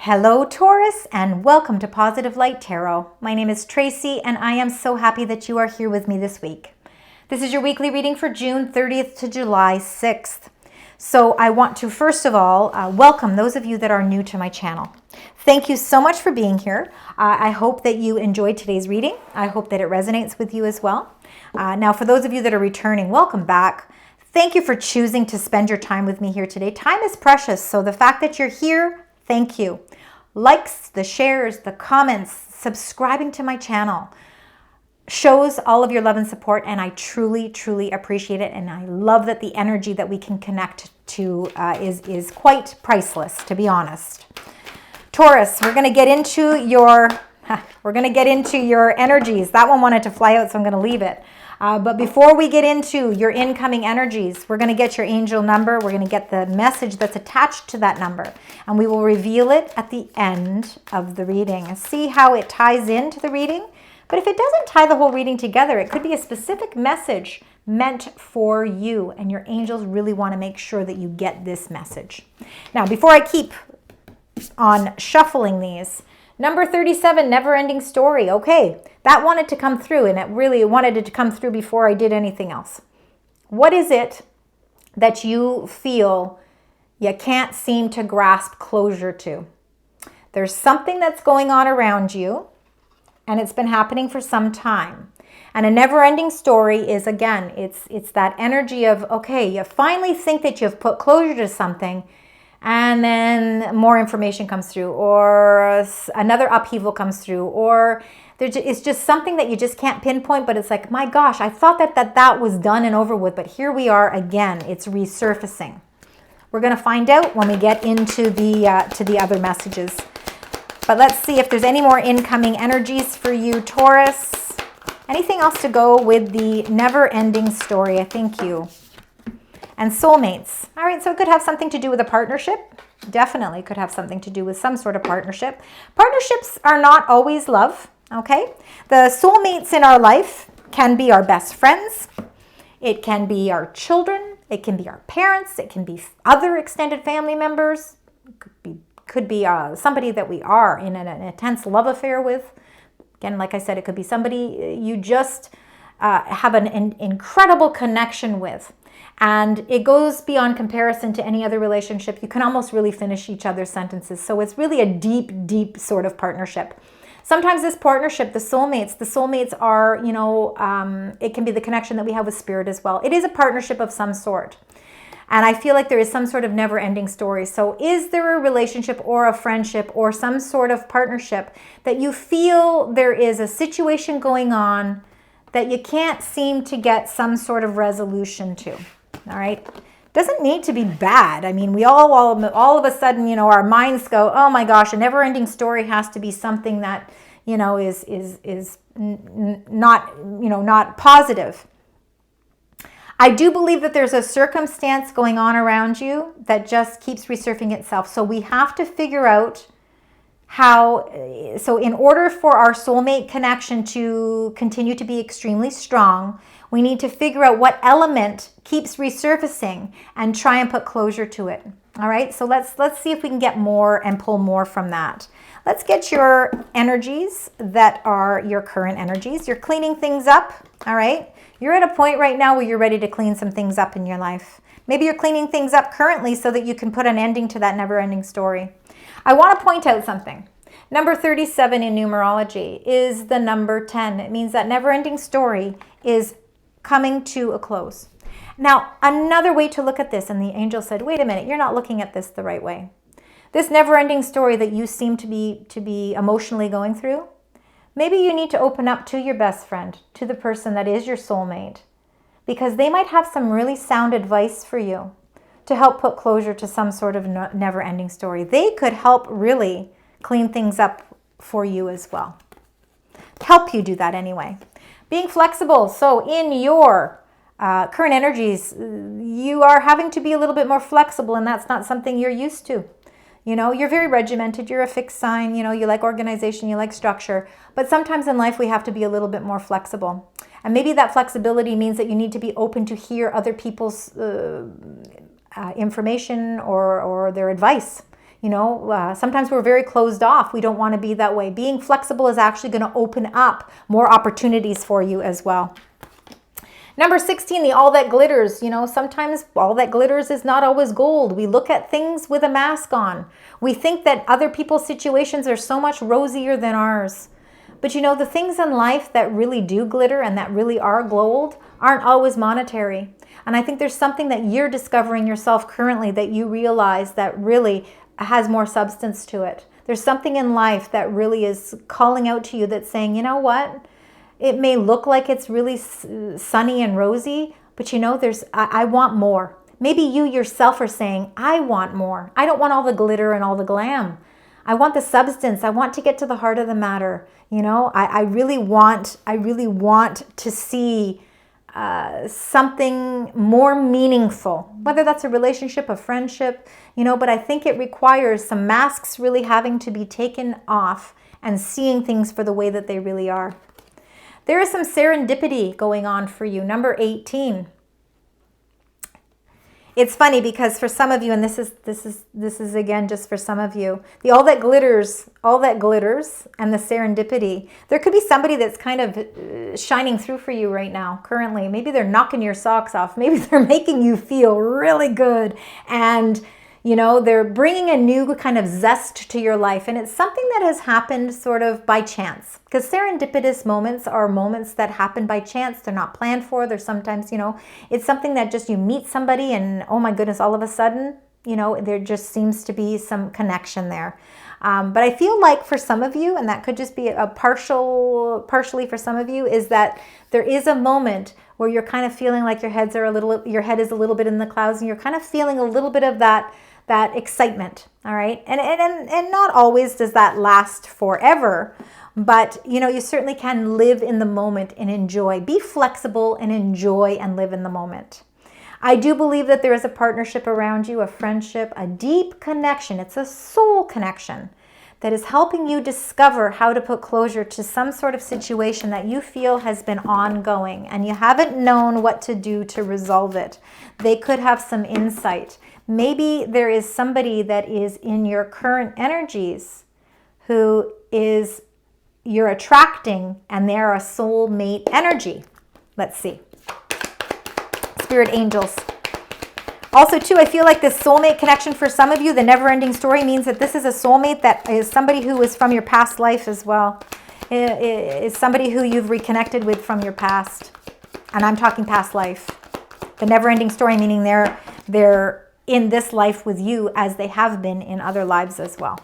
Hello Taurus, and welcome to Positive Light Tarot. My name is Tracy and I am so happy that you are here with me this week. This is your weekly reading for June 30th to July 6th. So I want to first of all welcome those of you that are new to my channel. Thank you so much for being here. I hope that you enjoyed today's reading. I hope that it resonates with you as well. Now for those of you that are returning, welcome back. Thank you for choosing to spend your time with me here today. Time is precious, so the fact that you're here, thank you. Likes, the shares, the comments, subscribing to my channel shows all of your love and support, and I truly, truly appreciate it. And I love that the energy that we can connect to is quite priceless, to be honest. Taurus, we're going to get into your energies. That one wanted to fly out, so I'm going to leave it. But before we get into your incoming energies, we're going to get your angel number. We're going to get the message that's attached to that number. And we will reveal it at the end of the reading and see how it ties into the reading. But if it doesn't tie the whole reading together, it could be a specific message meant for you. And your angels really want to make sure that you get this message. Now, before I keep on shuffling these, number 37, never-ending story. Okay, that wanted to come through, and it really wanted it to come through before I did anything else. What is it that you feel you can't seem to grasp closure to? There's something that's going on around you, and it's been happening for some time. And a never-ending story is, again, it's that energy of, okay, you finally think that you've put closure to something, and then more information comes through, or another upheaval comes through, or it's just something that you just can't pinpoint, but it's like, my gosh, I thought that was done and over with, but here we are again. It's resurfacing. We're going to find out when we get into to the other messages. But let's see if there's any more incoming energies for you, Taurus. Anything else to go with the never-ending story? I thank you. And soulmates. All right, so it could have something to do with a partnership. Definitely could have something to do with some sort of partnership. Partnerships are not always love, okay? The soulmates in our life can be our best friends. It can be our children. It can be our parents. It can be other extended family members. It could be somebody that we are in an intense love affair with. Again, like I said, it could be somebody you just have an incredible connection with. And it goes beyond comparison to any other relationship. You can almost really finish each other's sentences. So it's really a deep, deep sort of partnership. Sometimes this partnership, the soulmates are, it can be the connection that we have with spirit as well. It is a partnership of some sort. And I feel like there is some sort of never-ending story. So is there a relationship or a friendship or some sort of partnership that you feel there is a situation going on that you can't seem to get some sort of resolution to? All right. Doesn't need to be bad. I mean, we all of a sudden, our minds go, oh my gosh, a never-ending story has to be something that, is not positive. I do believe that there's a circumstance going on around you that just keeps resurfacing itself. So we have to figure out so in order for our soulmate connection to continue to be extremely strong, we need to figure out what element keeps resurfacing and try and put closure to it. All right, so let's see if we can get more and pull more from that. Let's get your energies that are your current energies. You're cleaning things up, all right? You're at a point right now where you're ready to clean some things up in your life. Maybe you're cleaning things up currently so that you can put an ending to that never-ending story. I want to point out something. Number 37 in numerology is the number 10. It means that never-ending story is coming to a close. Now, another way to look at this, and the angel said, wait a minute, you're not looking at this the right way. This never-ending story that you seem to be emotionally going through, maybe you need to open up to your best friend, to the person that is your soulmate, because they might have some really sound advice for you to help put closure to some sort of never-ending story. They could help really clean things up for you as well. Help you do that anyway. Being flexible. So in your current energies, you are having to be a little bit more flexible, and that's not something you're used to. You're very regimented. You're a fixed sign. You like organization. You like structure. But sometimes in life, we have to be a little bit more flexible. And maybe that flexibility means that you need to be open to hear other people's information or their advice. You know, sometimes we're very closed off. We don't want to be that way. Being flexible is actually going to open up more opportunities for you as well. Number 16, the all that glitters. You know, sometimes all that glitters is not always gold. We look at things with a mask on. We think that other people's situations are so much rosier than ours. But you know, the things in life that really do glitter and that really are gold aren't always monetary. And I think there's something that you're discovering yourself currently that you realize that really has more substance to it. There's something in life that really is calling out to you that's saying, you know what? It may look like it's really sunny and rosy, but you know, I want more. Maybe you yourself are saying, I want more. I don't want all the glitter and all the glam. I want the substance. I want to get to the heart of the matter. You know, I really want to see something more meaningful, whether that's a relationship, a friendship, you know, but I think it requires some masks really having to be taken off and seeing things for the way that they really are. There is some serendipity going on for you. Number 18. It's funny because for some of you, and this is again just for some of you, the all that glitters and the serendipity, there could be somebody that's kind of shining through for you right now, currently. Maybe they're knocking your socks off. Maybe they're making you feel really good. And you know, they're bringing a new kind of zest to your life. And it's something that has happened sort of by chance. Because serendipitous moments are moments that happen by chance. They're not planned for. They're sometimes, you know, it's something that just you meet somebody and, oh my goodness, all of a sudden, you know, there just seems to be some connection there. But I feel like for some of you, and that could just be a partially for some of you, is that there is a moment where you're kind of feeling like your head is a little bit in the clouds, and you're kind of feeling a little bit of that excitement, all right? And not always does that last forever, but you know, you certainly can live in the moment and enjoy. Be flexible and enjoy and live in the moment. I do believe that there is a partnership around you, a friendship, a deep connection. It's a soul connection that is helping you discover how to put closure to some sort of situation that you feel has been ongoing and you haven't known what to do to resolve it. They could have some insight. Maybe there is somebody that is in your current energies who you're attracting, and they're a soulmate energy. Let's see. Spirit angels. Also, too, I feel like this soulmate connection for some of you, the never-ending story, means that this is a soulmate that is somebody who is from your past life as well. Is somebody who you've reconnected with from your past. And I'm talking past life. The never-ending story meaning they're in this life with you as they have been in other lives as well.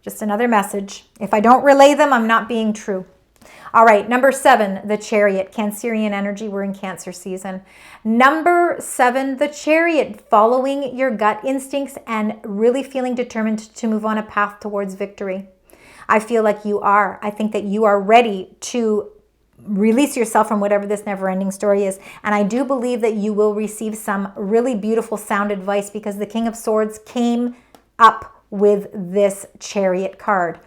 Just another message. If I don't relay them, I'm not being true. All right, number 7, the Chariot, Cancerian energy. We're in Cancer season. Number 7, the Chariot, following your gut instincts and really feeling determined to move on a path towards victory. I feel like you are. I think that you are ready to release yourself from whatever this never-ending story is. And I do believe that you will receive some really beautiful sound advice because the King of Swords came up with this Chariot card.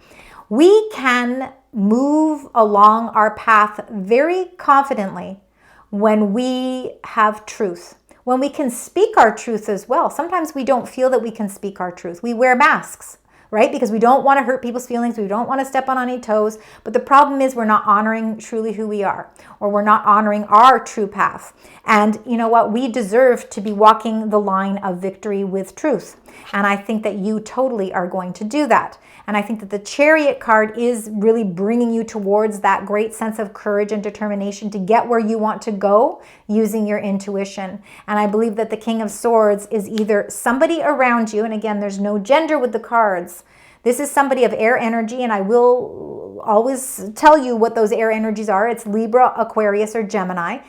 We can move along our path very confidently when we have truth, when we can speak our truth as well. Sometimes we don't feel that we can speak our truth. We wear masks, right? Because we don't want to hurt people's feelings. We don't want to step on any toes. But the problem is we're not honoring truly who we are, or we're not honoring our true path. And you know what? We deserve to be walking the line of victory with truth. And I think that you totally are going to do that. And I think that the Chariot card is really bringing you towards that great sense of courage and determination to get where you want to go using your intuition. And I believe that the King of Swords is either somebody around you, and again, there's no gender with the cards. This is somebody of air energy, and I will always tell you what those air energies are. It's Libra, Aquarius, or Gemini.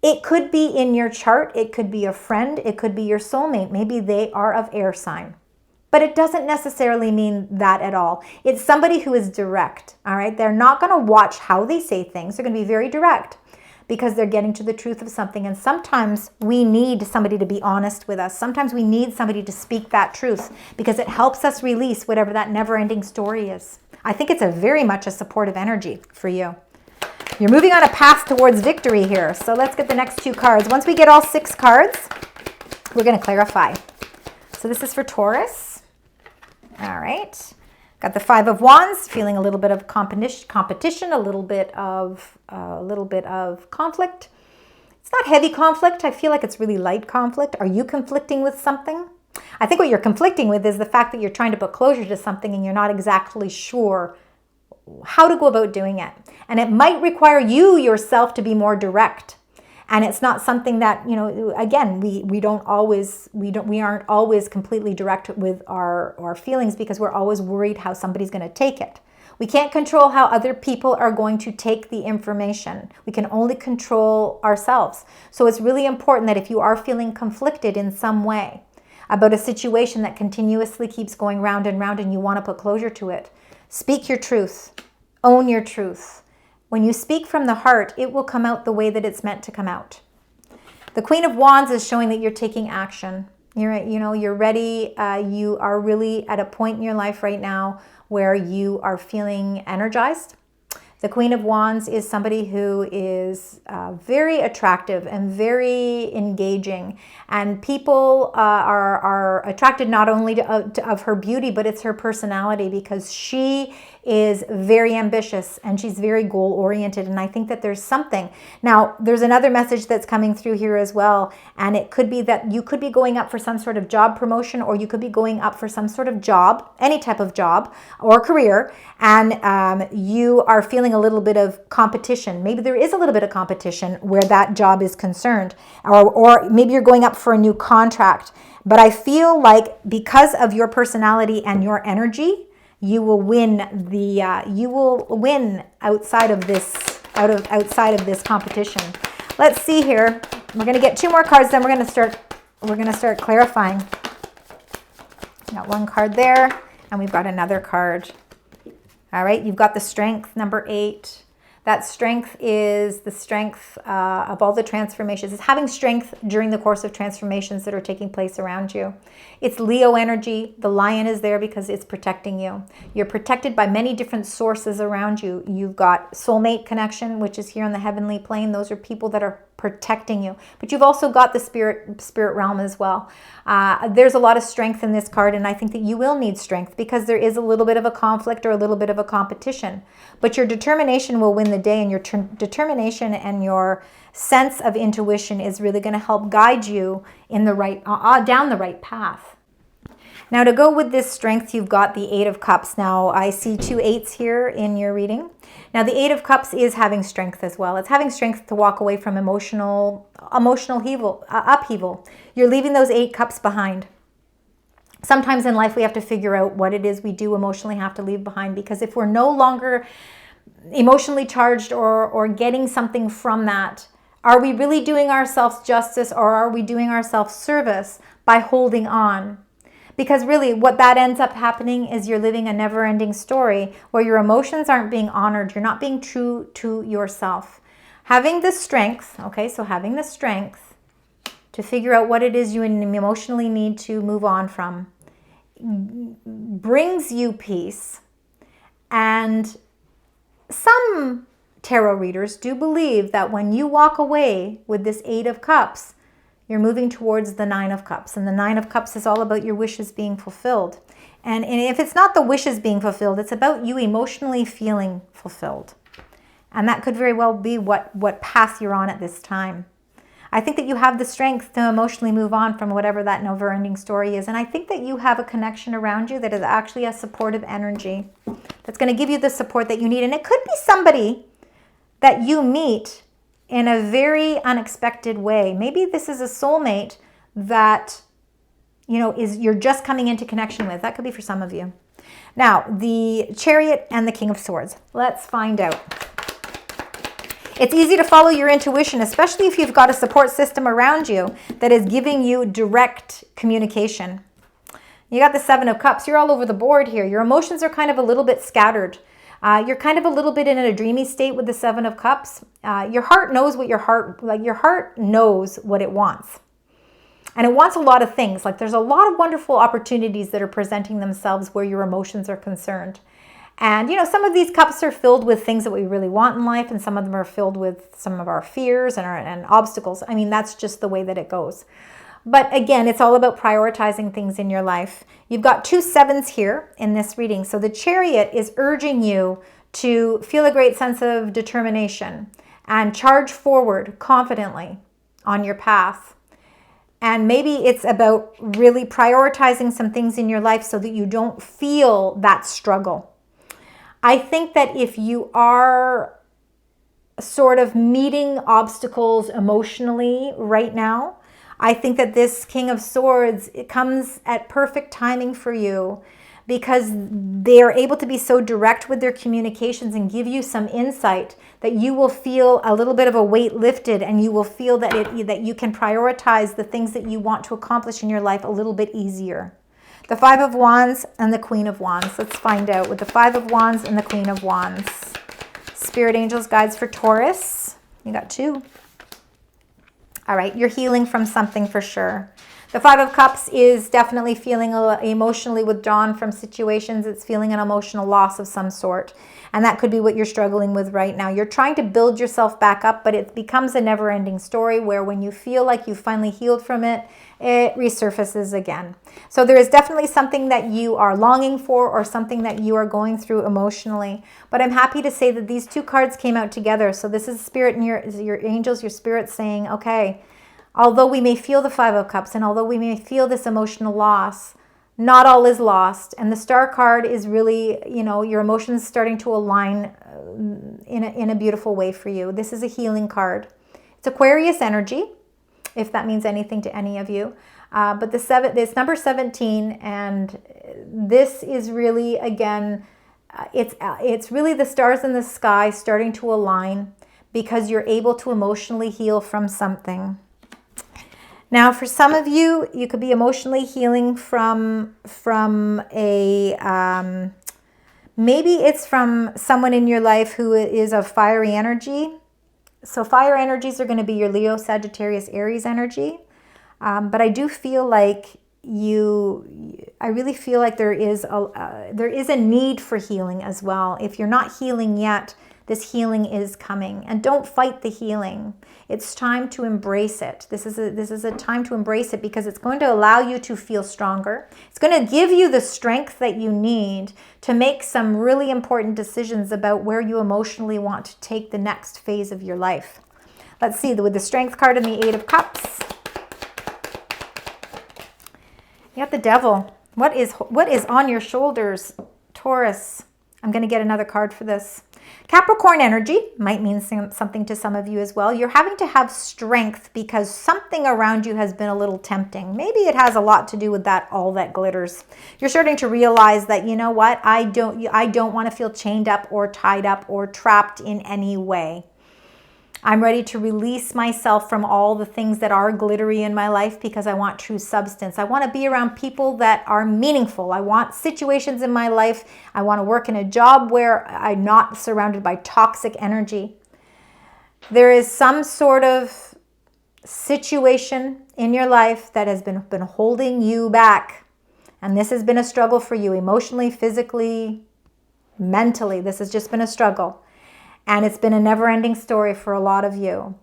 It could be in your chart. It could be a friend. It could be your soulmate. Maybe they are of air sign. But it doesn't necessarily mean that at all. It's somebody who is direct, all right? They're not going to watch how they say things. They're going to be very direct because they're getting to the truth of something. And sometimes we need somebody to be honest with us. Sometimes we need somebody to speak that truth because it helps us release whatever that never-ending story is. I think it's very much a supportive energy for you. You're moving on a path towards victory here. So let's get the next 2 cards. Once we get all 6 cards, we're going to clarify. So this is for Taurus. All right. Got the Five of Wands, feeling a little bit of competition, a little bit of conflict. It's not heavy conflict. I feel like it's really light conflict. Are you conflicting with something? I think what you're conflicting with is the fact that you're trying to put closure to something and you're not exactly sure how to go about doing it. And it might require you yourself to be more direct. And it's not something that, again, we aren't always completely direct with our feelings because we're always worried how somebody's going to take it. We can't control how other people are going to take the information. We can only control ourselves. So it's really important that if you are feeling conflicted in some way about a situation that continuously keeps going round and round and you want to put closure to it, speak your truth. Own your truth. When you speak from the heart, it will come out the way that it's meant to come out. The Queen of Wands is showing that you're taking action. You're ready. You are really at a point in your life right now where you are feeling energized. The Queen of Wands is somebody who is very attractive and very engaging. And people are attracted not only of her beauty, but it's her personality, because she is very ambitious and she's very goal-oriented. And I think that there's something. Now, there's another message that's coming through here as well. And it could be that you could be going up for some sort of job promotion, or you could be going up for some sort of job, any type of job or career. And you are feeling a little bit of competition. Maybe there is a little bit of competition where that job is concerned, or maybe you're going up for a new contract. But I feel like because of your personality and your energy, you will win outside of this competition. Let's see here. We're going to get two more cards, then we're going to start clarifying. Got one card there, and we've got another card. All right, you've got the Strength, number 8. That strength is the strength of all the transformations. It's having strength during the course of transformations that are taking place around you. It's Leo energy. The lion is there because it's protecting you. You're protected by many different sources around you. You've got soulmate connection, which is here on the heavenly plane. Those are people that are protecting you. But you've also got the spirit realm as well. There's a lot of strength in this card, and I think that you will need strength because there is a little bit of a conflict or a little bit of a competition. But your determination will win the day, and your determination and your sense of intuition is really going to help guide you in the right down the right path. Now, to go with this strength, you've got the 8 of Cups. Now, I see 2 8s here in your reading. Now, the 8 of Cups is having strength as well. It's having strength to walk away from emotional upheaval. You're leaving those 8 cups behind. Sometimes in life, we have to figure out what it is we do emotionally have to leave behind, because if we're no longer emotionally charged or getting something from that, are we really doing ourselves justice, or are we doing ourselves service by holding on? Because really what that ends up happening is you're living a never-ending story where your emotions aren't being honored. You're not being true to yourself. Having the strength, okay, so having the strength to figure out what it is you emotionally need to move on from brings you peace. And some tarot readers do believe that when you walk away with this 8 of Cups, you're moving towards the 9 of Cups. And the 9 of Cups is all about your wishes being fulfilled. And if it's not the wishes being fulfilled, it's about you emotionally feeling fulfilled. And that could very well be what path you're on at this time. I think that you have the strength to emotionally move on from whatever that never-ending story is. And I think that you have a connection around you that is actually a supportive energy that's going to give you the support that you need. And it could be somebody that you meet in a very unexpected way. Maybe this is a soulmate that, you're just coming into connection with. That could be for some of you. Now, the Chariot and the King of Swords. Let's find out. It's easy to follow your intuition, especially if you've got a support system around you that is giving you direct communication. You got the 7 of Cups. You're all over the board here. Your emotions are kind of a little bit scattered. You're kind of a little bit in a dreamy state with the 7 of Cups. Your heart knows what your heart knows what it wants. And it wants a lot of things. Like there's a lot of wonderful opportunities that are presenting themselves where your emotions are concerned. And, some of these cups are filled with things that we really want in life, and some of them are filled with some of our fears and obstacles. I mean, that's just the way that it goes. But again, it's all about prioritizing things in your life. You've got 2 sevens here in this reading. So the Chariot is urging you to feel a great sense of determination and charge forward confidently on your path. And maybe it's about really prioritizing some things in your life so that you don't feel that struggle. I think that if you are sort of meeting obstacles emotionally right now, I think that this King of Swords, it comes at perfect timing for you because they are able to be so direct with their communications and give you some insight that you will feel a little bit of a weight lifted, and you will feel that you can prioritize the things that you want to accomplish in your life a little bit easier. The 5 of Wands and the Queen of Wands. Let's find out with the 5 of Wands and the Queen of Wands. Spirit angels, guides for Taurus. You got 2. All right, you're healing from something for sure. The 5 of Cups is definitely feeling emotionally withdrawn from situations. It's feeling an emotional loss of some sort. And that could be what you're struggling with right now. You're trying to build yourself back up, but it becomes a never-ending story where when you feel like you've finally healed from it, it resurfaces again. So there is definitely something that you are longing for or something that you are going through emotionally. But I'm happy to say that these 2 cards came out together. So this is Spirit and your angels, your spirit saying, okay, although we may feel the 5 of Cups and although we may feel this emotional loss, not all is lost. And the Star card is really, your emotions starting to align in a beautiful way for you. This is a healing card. It's Aquarius energy, if that means anything to any of you. But it's number 17, and this is really, again, it's really the stars in the sky starting to align because you're able to emotionally heal from something. Now, for some of you, you could be emotionally healing from a, maybe it's from someone in your life who is of fiery energy. So fire energies are going to be your Leo, Sagittarius, Aries energy. But I do feel like I really feel like there is a need for healing as well. If you're not healing yet, this healing is coming, and don't fight the healing. It's time to embrace it. This is a time to embrace it because it's going to allow you to feel stronger. It's going to give you the strength that you need to make some really important decisions about where you emotionally want to take the next phase of your life. Let's see, with the Strength card and the 8 of Cups. You got the Devil. What is on your shoulders, Taurus? I'm going to get another card for this. Capricorn energy might mean something to some of you as well. You're having to have strength because something around you has been a little tempting. Maybe it has a lot to do with all that glitters. You're starting to realize that, you know what, I don't want to feel chained up or tied up or trapped in any way. I'm ready to release myself from all the things that are glittery in my life because I want true substance. I want to be around people that are meaningful. I want situations in my life. I want to work in a job where I'm not surrounded by toxic energy. There is some sort of situation in your life that has been holding you back. And this has been a struggle for you emotionally, physically, mentally. This has just been a struggle. And it's been a never-ending story for a lot of you.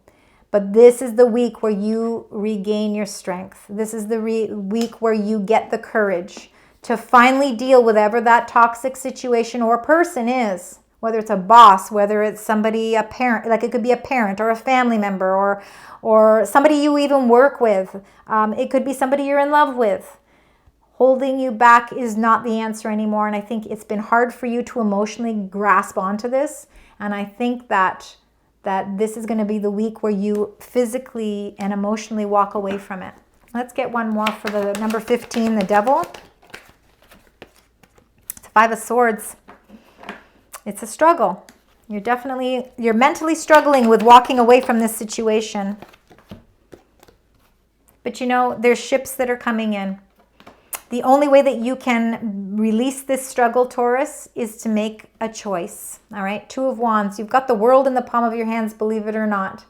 But this is the week where you regain your strength. This is the week where you get the courage to finally deal with whatever that toxic situation or person is. Whether it's a boss, whether it's somebody, a parent, like it could be a parent or a family member or somebody you even work with. It could be somebody you're in love with. Holding you back is not the answer anymore. And I think it's been hard for you to emotionally grasp onto this. And I think that this is going to be the week where you physically and emotionally walk away from it. Let's get one more for the number 15, the Devil. It's a 5 of Swords. It's a struggle. You're mentally struggling with walking away from this situation. But there's ships that are coming in. The only way that you can release this struggle, Taurus, is to make a choice. All right, 2 of Wands. You've got the world in the palm of your hands, believe it or not.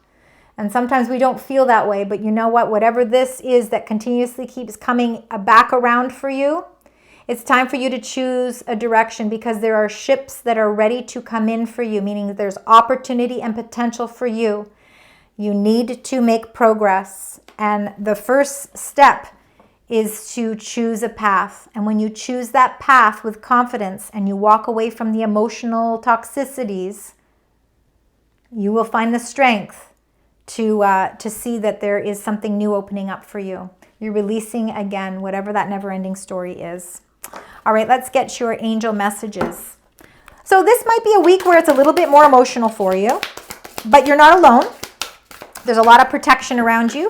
And sometimes we don't feel that way, but you know what? Whatever this is that continuously keeps coming back around for you, it's time for you to choose a direction because there are ships that are ready to come in for you, meaning there's opportunity and potential for you. You need to make progress. And the first step is to choose a path. And when you choose that path with confidence and you walk away from the emotional toxicities, you will find the strength to see that there is something new opening up for you. You're releasing again whatever that never-ending story is. All right, let's get your angel messages. So this might be a week where it's a little bit more emotional for you, but you're not alone. There's a lot of protection around you.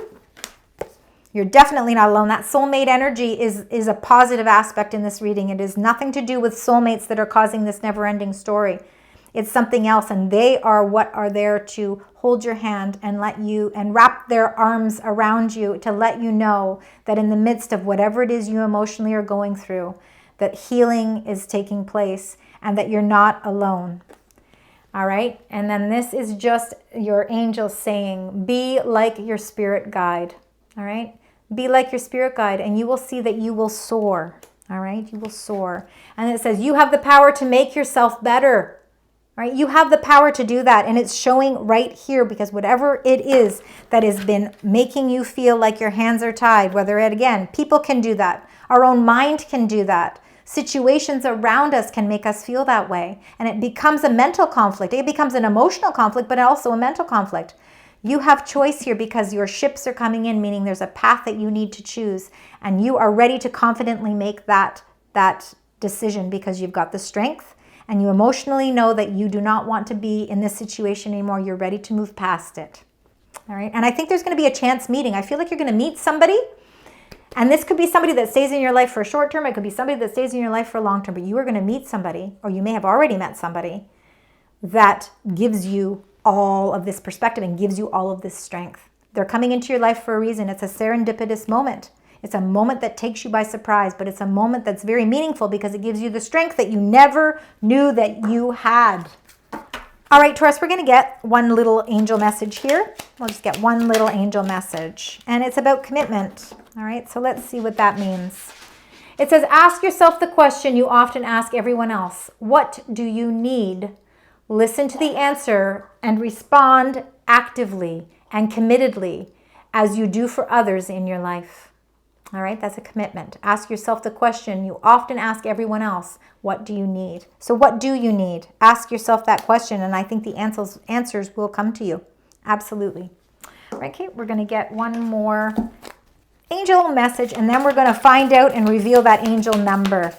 You're definitely not alone. That soulmate energy is a positive aspect in this reading. It has nothing to do with soulmates that are causing this never-ending story. It's something else, and they are what are there to hold your hand and let you, and wrap their arms around you to let you know that in the midst of whatever it is you emotionally are going through, that healing is taking place and that you're not alone. All right? And then this is just your angel saying, be like your spirit guide. All right? Be like your spirit guide, and you will see that you will soar. All right? You will soar. And it says, you have the power to make yourself better. Right? You have the power to do that, and it's showing right here, because whatever it is that has been making you feel like your hands are tied, whether it, again, people can do that. Our own mind can do that. Situations around us can make us feel that way, and it becomes a mental conflict. It becomes an emotional conflict, but also a mental conflict. You have choice here because your ships are coming in, meaning there's a path that you need to choose, and you are ready to confidently make that decision because you've got the strength. And you emotionally know that you do not want to be in this situation anymore. You're ready to move past it. All right. And I think there's going to be a chance meeting. I feel like you're going to meet somebody. And this could be somebody that stays in your life for a short term. It could be somebody that stays in your life for a long term. But you are going to meet somebody, or you may have already met somebody, that gives you all of this perspective and gives you all of this strength. They're coming into your life for a reason. It's a serendipitous moment. It's a moment that takes you by surprise, but it's a moment that's very meaningful because it gives you the strength that you never knew that you had. All right, Taurus, we're going to get one little angel message here. We'll just get one little angel message, and it's about commitment. All right, so let's see what that means. It says, ask yourself the question you often ask everyone else. What do you need? Listen to the answer and respond actively and committedly as you do for others in your life. All right, that's a commitment. Ask yourself the question you often ask everyone else. What do you need? So what do you need? Ask yourself that question, and I think the answers will come to you. Absolutely. All right, Kate, we're going to get one more angel message, and then we're going to find out and reveal that angel number.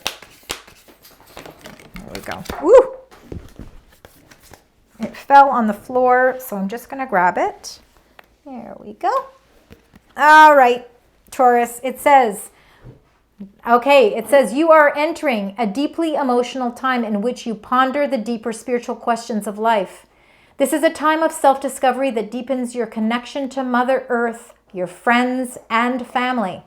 There we go. Woo! It fell on the floor, so I'm just going to grab it. There we go. All right. Taurus, it says, you are entering a deeply emotional time in which you ponder the deeper spiritual questions of life. This is a time of self-discovery that deepens your connection to Mother Earth, your friends, and family.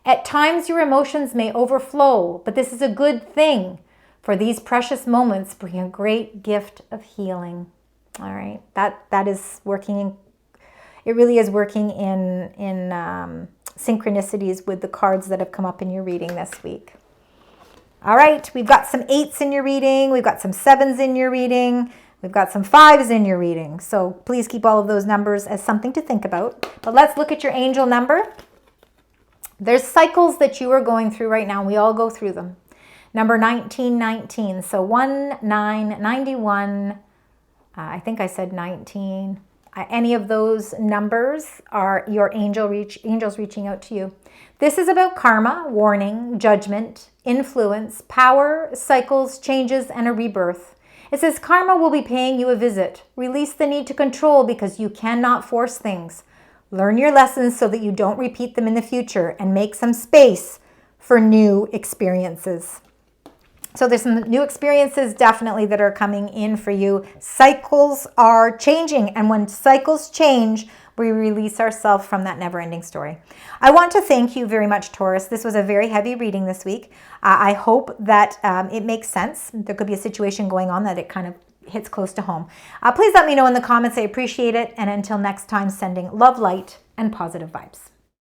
At times, your emotions may overflow, but this is a good thing, for these precious moments bring a great gift of healing. All right, that is working. It really is working in synchronicities with the cards that have come up in your reading this week. All right, we've got some 8s in your reading. We've got some 7s in your reading. We've got some 5s in your reading. So please keep all of those numbers as something to think about. But let's look at your angel number. There's cycles that you are going through right now. We all go through them. Number 1919. So 1, 9, 91. I think I said 19. Any of those numbers are your angels reaching out to you. This is about karma, warning, judgment, influence, power, cycles, changes, and a rebirth. It says karma will be paying you a visit. Release the need to control because you cannot force things. Learn your lessons so that you don't repeat them in the future, and make some space for new experiences. So there's some new experiences definitely that are coming in for you. Cycles are changing, and when cycles change, we release ourselves from that never-ending story. I want to thank you very much, Taurus. This was a very heavy reading this week. I hope that it makes sense. There could be a situation going on that it kind of hits close to home. Please let me know in the comments. I appreciate it. And until next time, sending love, light, and positive vibes.